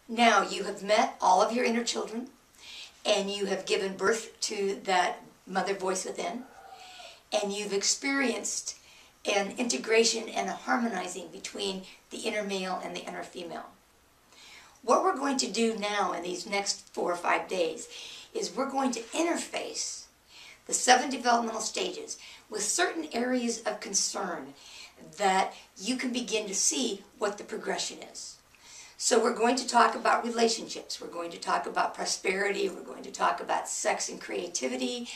Now you have met all of your inner children, and you have given birth to that mother voice within, and you've experienced an integration and a harmonizing between the inner male and the inner female. What we're going to do now in these next 4 or 5 days is we're going to interface the 7 developmental stages with certain areas of concern that you can begin to see what the progression is. So we're going to talk about relationships, we're going to talk about prosperity, we're going to talk about sex and creativity,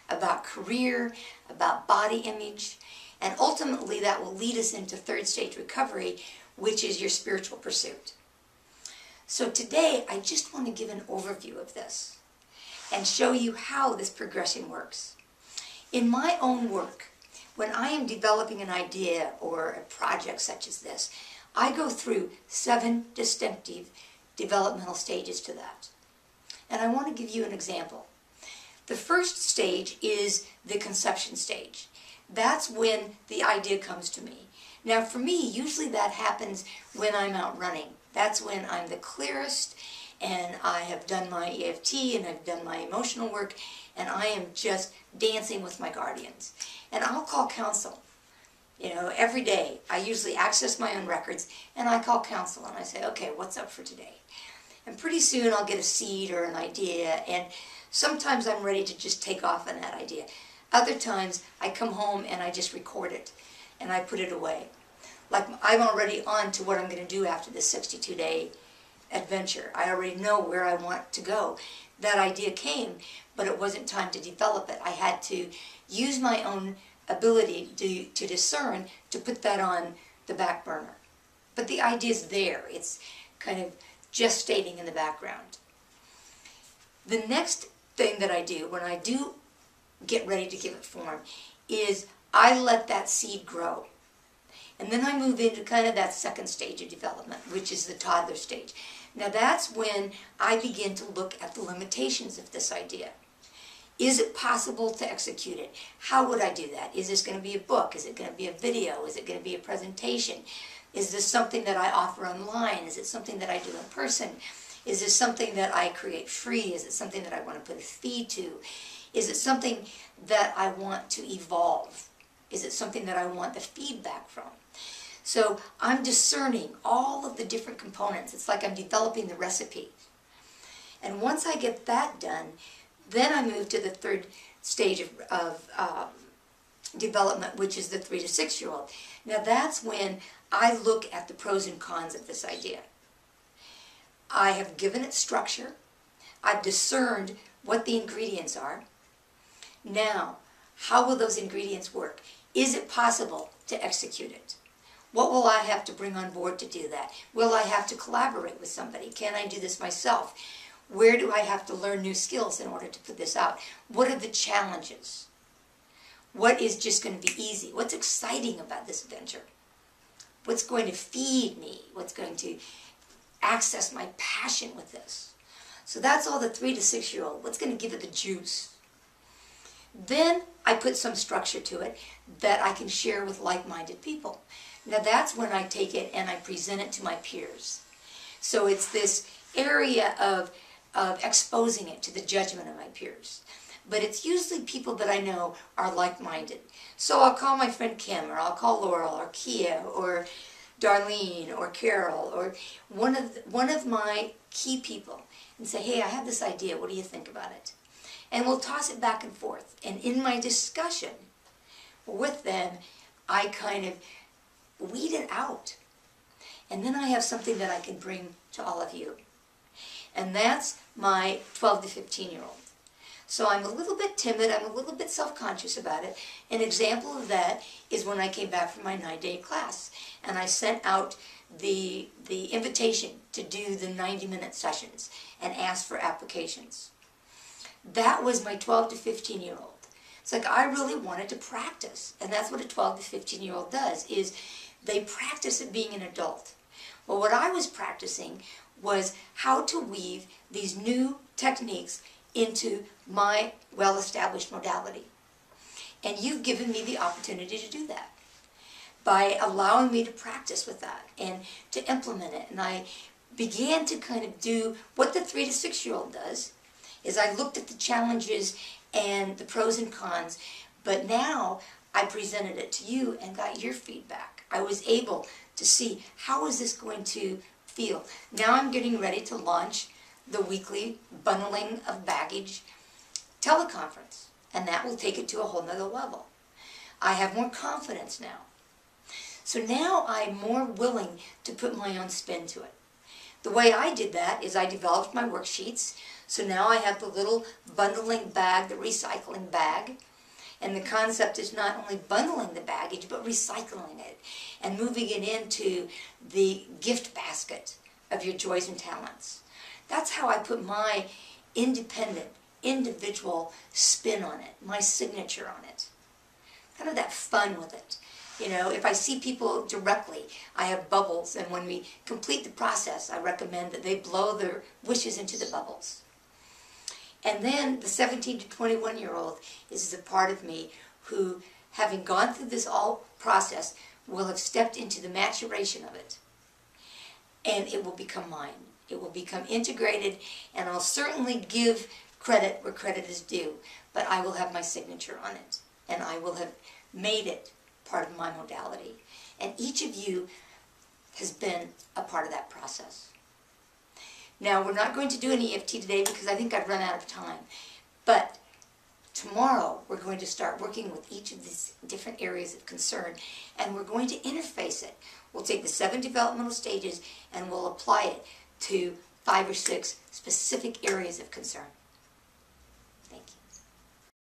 about career, about body image, and ultimately that will lead us into 3rd stage recovery, which is your spiritual pursuit. So today I just want to give an overview of this and show you how this progression works. In my own work, when I am developing an idea or a project such as this, I go through 7 distinctive developmental stages to that. And I want to give you an example. The first stage is the conception stage. That's when the idea comes to me. Now for me, usually that happens when I'm out running. That's when I'm the clearest, and I have done my EFT and I've done my emotional work, and I am just dancing with my guardians. And I'll call counsel. You know, every day I usually access my own records and I call counsel and I say, okay, what's up for today? And pretty soon I'll get a seed or an idea, and sometimes I'm ready to just take off on that idea. Other times I come home and I just record it and I put it away. Like I'm already on to what I'm going to do after this 62-day adventure. I already know where I want to go. That idea came, but it wasn't time to develop it. I had to use my own ability to discern to put that on the back burner. But the idea's there. It's kind of gestating in the background. The next thing that I do when I do get ready to give it form is I let that seed grow. And then I move into kind of that 2nd stage of development, which is the toddler stage. Now that's when I begin to look at the limitations of this idea. Is it possible to execute it? How would I do that? Is this going to be a book? Is it going to be a video? Is it going to be a presentation? Is this something that I offer online? Is it something that I do in person? Is this something that I create free? Is it something that I want to put a fee to? Is it something that I want to evolve? Is it something that I want the feedback from? So I'm discerning all of the different components. It's like I'm developing the recipe. And once I get that done, then I move to the 3rd stage of development, which is the 3 to 6-year-old. Now that's when I look at the pros and cons of this idea. I have given it structure. I've discerned what the ingredients are. Now, how will those ingredients work? Is it possible to execute it? What will I have to bring on board to do that? Will I have to collaborate with somebody? Can I do this myself? Where do I have to learn new skills in order to put this out? What are the challenges? What is just going to be easy? What's exciting about this adventure? What's going to feed me? What's going to access my passion with this? So that's all the 3 to 6-year-old. What's going to give it the juice? Then I put some structure to it that I can share with like-minded people. Now that's when I take it and I present it to my peers. So it's this area of exposing it to the judgment of my peers. But it's usually people that I know are like-minded. So I'll call my friend Kim, or I'll call Laurel, or Kia, or Darlene, or Carol, or one of my key people, and say, hey, I have this idea, what do you think about it? And we'll toss it back and forth. And in my discussion with them, I kind of weed it out. And then I have something that I can bring to all of you. And that's my 12 to 15-year-old. So I'm a little bit timid, I'm a little bit self-conscious about it. An example of that is when I came back from my 9-day class and I sent out the invitation to do the 90-minute sessions and ask for applications. That was my 12 to 15-year-old. It's like I really wanted to practice, and that's what a 12 to 15-year-old does, is they practice at being an adult. Well, what I was practicing was how to weave these new techniques into my well-established modality. And you've given me the opportunity to do that by allowing me to practice with that and to implement it. And I began to kind of do what the 3 to 6-year-old does, is I looked at the challenges and the pros and cons, but now I presented it to you and got your feedback. I was able to see, how is this going to feel? Now I'm getting ready to launch the weekly bundling of baggage teleconference, and that will take it to a whole nother level. I have more confidence now. So now I'm more willing to put my own spin to it. The way I did that is I developed my worksheets. So now I have the little bundling bag, the recycling bag. And the concept is not only bundling the baggage, but recycling it and moving it into the gift basket of your joys and talents. That's how I put my independent, individual spin on it, my signature on it. Kind of that fun with it. You know, if I see people directly, I have bubbles, and when we complete the process, I recommend that they blow their wishes into the bubbles. And then the 17 to 21-year-old is the part of me who, having gone through this all process, will have stepped into the maturation of it. And it will become mine. It will become integrated, and I'll certainly give credit where credit is due, but I will have my signature on it, and I will have made it part of my modality. And each of you has been a part of that process. Now, we're not going to do an EFT today because I think I've run out of time. But tomorrow, we're going to start working with each of these different areas of concern, and we're going to interface it. We'll take the 7 developmental stages and we'll apply it to 5 or 6 specific areas of concern.